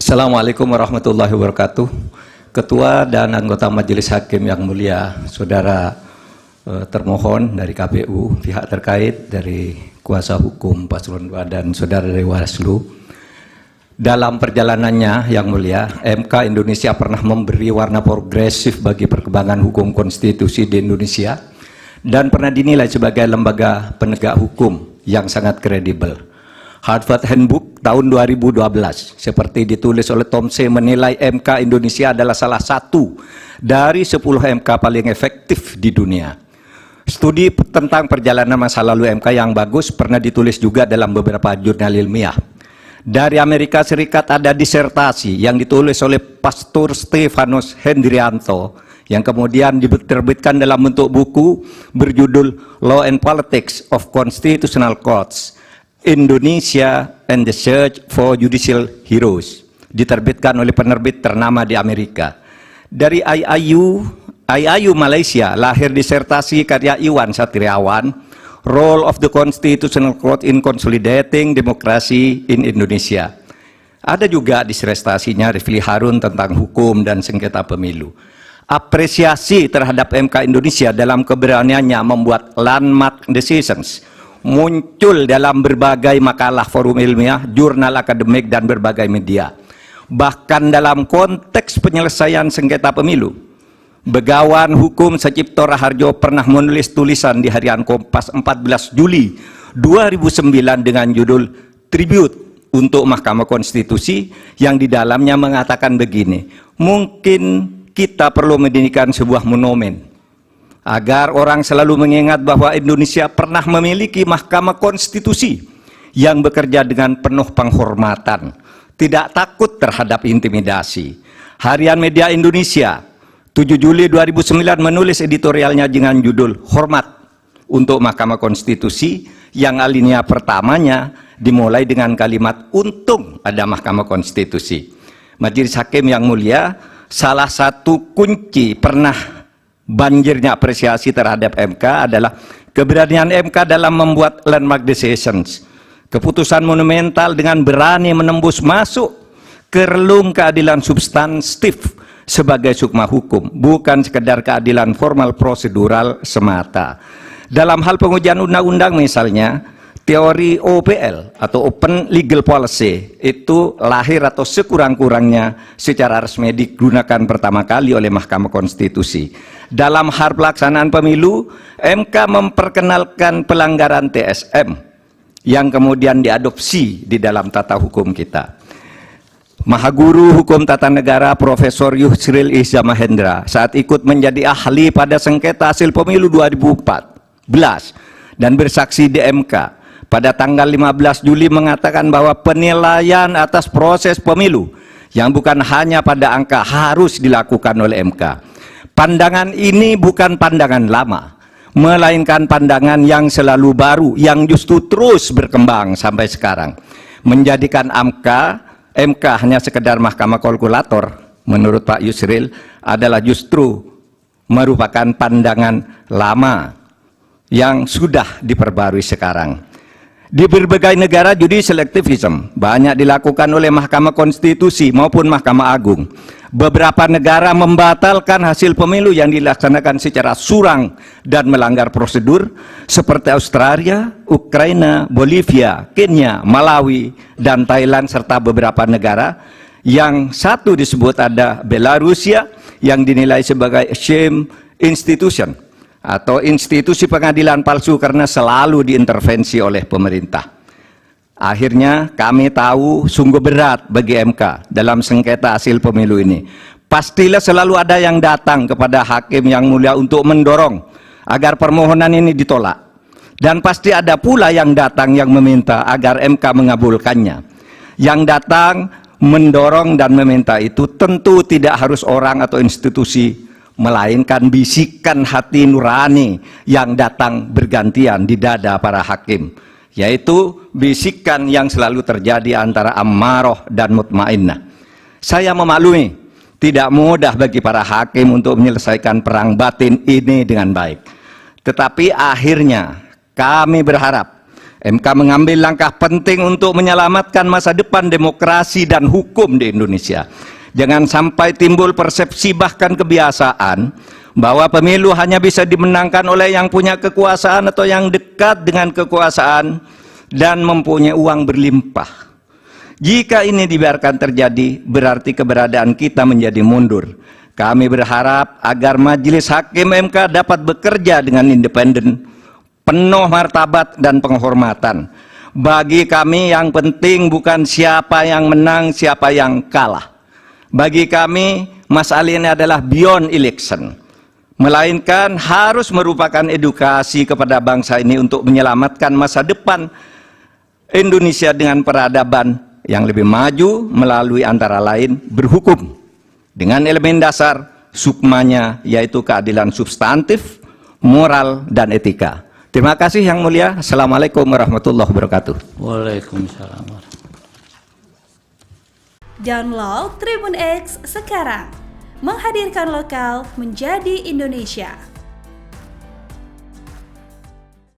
Assalamualaikum warahmatullahi wabarakatuh. Ketua dan anggota Majelis Hakim yang mulia, saudara termohon dari KPU, pihak terkait dari kuasa hukum Paslon 2 dan saudara dari Bawaslu. Dalam perjalanannya yang mulia, MK Indonesia pernah memberi warna progresif bagi perkembangan hukum konstitusi di Indonesia dan pernah dinilai sebagai lembaga penegak hukum yang sangat kredibel. Harvard Handbook tahun 2012 seperti ditulis oleh Tom C. menilai MK Indonesia adalah salah satu dari 10 MK paling efektif di dunia. Studi tentang perjalanan masa lalu MK yang bagus pernah ditulis juga dalam beberapa jurnal ilmiah. Dari Amerika Serikat ada disertasi yang ditulis oleh Pastor Stefanus Hendrianto yang kemudian diterbitkan dalam bentuk buku berjudul Law and Politics of Constitutional Courts, Indonesia and the Search for Judicial Heroes, diterbitkan oleh penerbit ternama di Amerika. Dari IIU Malaysia lahir disertasi karya Iwan Satriawan, Role of the Constitutional Court in Consolidating Democracy in Indonesia. Ada juga disertasinya Rifli Harun tentang hukum dan sengketa pemilu. Apresiasi terhadap MK Indonesia dalam keberaniannya membuat landmark decisions muncul dalam berbagai makalah forum ilmiah, jurnal akademik, dan berbagai media. Bahkan dalam konteks penyelesaian sengketa pemilu, Begawan Hukum Sacipto Raharjo pernah menulis tulisan di harian Kompas 14 Juli 2009 dengan judul Tribute untuk Mahkamah Konstitusi, yang di dalamnya mengatakan begini: mungkin kita perlu mendirikan sebuah monumen agar orang selalu mengingat bahwa Indonesia pernah memiliki Mahkamah Konstitusi yang bekerja dengan penuh penghormatan, tidak takut terhadap intimidasi. Harian Media Indonesia 7 Juli 2009 menulis editorialnya dengan judul Hormat untuk Mahkamah Konstitusi, yang alinea pertamanya dimulai dengan kalimat untung ada Mahkamah Konstitusi. Majelis Hakim yang mulia, salah satu kunci pernah banjirnya apresiasi terhadap MK adalah keberanian MK dalam membuat landmark decisions, keputusan monumental dengan berani menembus masuk ke relung keadilan substantif sebagai sukma hukum, bukan sekedar keadilan formal prosedural semata. Dalam hal pengujian undang-undang misalnya, teori OPL atau Open Legal Policy itu lahir atau sekurang-kurangnya secara resmi digunakan pertama kali oleh Mahkamah Konstitusi. Dalam hal pelaksanaan pemilu, MK memperkenalkan pelanggaran TSM yang kemudian diadopsi di dalam tata hukum kita. Mahaguru Hukum Tata Negara Profesor Yusril Iza Mahendra saat ikut menjadi ahli pada sengketa hasil pemilu 2014 dan bersaksi di MK pada tanggal 15 Juli mengatakan bahwa penilaian atas proses pemilu yang bukan hanya pada angka harus dilakukan oleh MK. Pandangan ini bukan pandangan lama, melainkan pandangan yang selalu baru, yang justru terus berkembang sampai sekarang. Menjadikan MK hanya sekedar mahkamah kalkulator, menurut Pak Yusril, adalah justru merupakan pandangan lama yang sudah diperbarui sekarang. Di berbagai negara judicial activism banyak dilakukan oleh Mahkamah Konstitusi maupun Mahkamah Agung. Beberapa negara membatalkan hasil pemilu yang dilaksanakan secara curang dan melanggar prosedur, seperti Australia, Ukraina, Bolivia, Kenya, Malawi, dan Thailand, serta beberapa negara yang satu disebut ada Belarusia yang dinilai sebagai shame institution atau institusi pengadilan palsu karena selalu diintervensi oleh pemerintah. Akhirnya kami tahu sungguh berat bagi MK dalam sengketa hasil pemilu ini. Pastilah selalu ada yang datang kepada hakim yang mulia untuk mendorong agar permohonan ini ditolak. Dan pasti ada pula yang datang yang meminta agar MK mengabulkannya. Yang datang mendorong dan meminta itu tentu tidak harus orang atau institusi, melainkan bisikan hati nurani yang datang bergantian di dada para hakim, yaitu bisikan yang selalu terjadi antara ammaroh dan mutmainnah. Saya memaklumi tidak mudah bagi para hakim untuk menyelesaikan perang batin ini dengan baik, tetapi akhirnya kami berharap MK mengambil langkah penting untuk menyelamatkan masa depan demokrasi dan hukum di Indonesia. Jangan sampai timbul persepsi bahkan kebiasaan bahwa pemilu hanya bisa dimenangkan oleh yang punya kekuasaan atau yang dekat dengan kekuasaan dan mempunyai uang berlimpah. Jika ini dibiarkan terjadi, berarti keberadaan kita menjadi mundur. Kami berharap agar Majelis Hakim MK dapat bekerja dengan independen, penuh martabat dan penghormatan. Bagi kami yang penting bukan siapa yang menang, siapa yang kalah. Bagi kami, masalah ini adalah beyond election, melainkan harus merupakan edukasi kepada bangsa ini untuk menyelamatkan masa depan Indonesia dengan peradaban yang lebih maju melalui antara lain berhukum dengan elemen dasar sukmanya, yaitu keadilan substantif, moral, dan etika. Terima kasih Yang Mulia. Assalamualaikum warahmatullahi wabarakatuh. Waalaikumsalam. Download Tribun X sekarang, menghadirkan lokal menjadi Indonesia.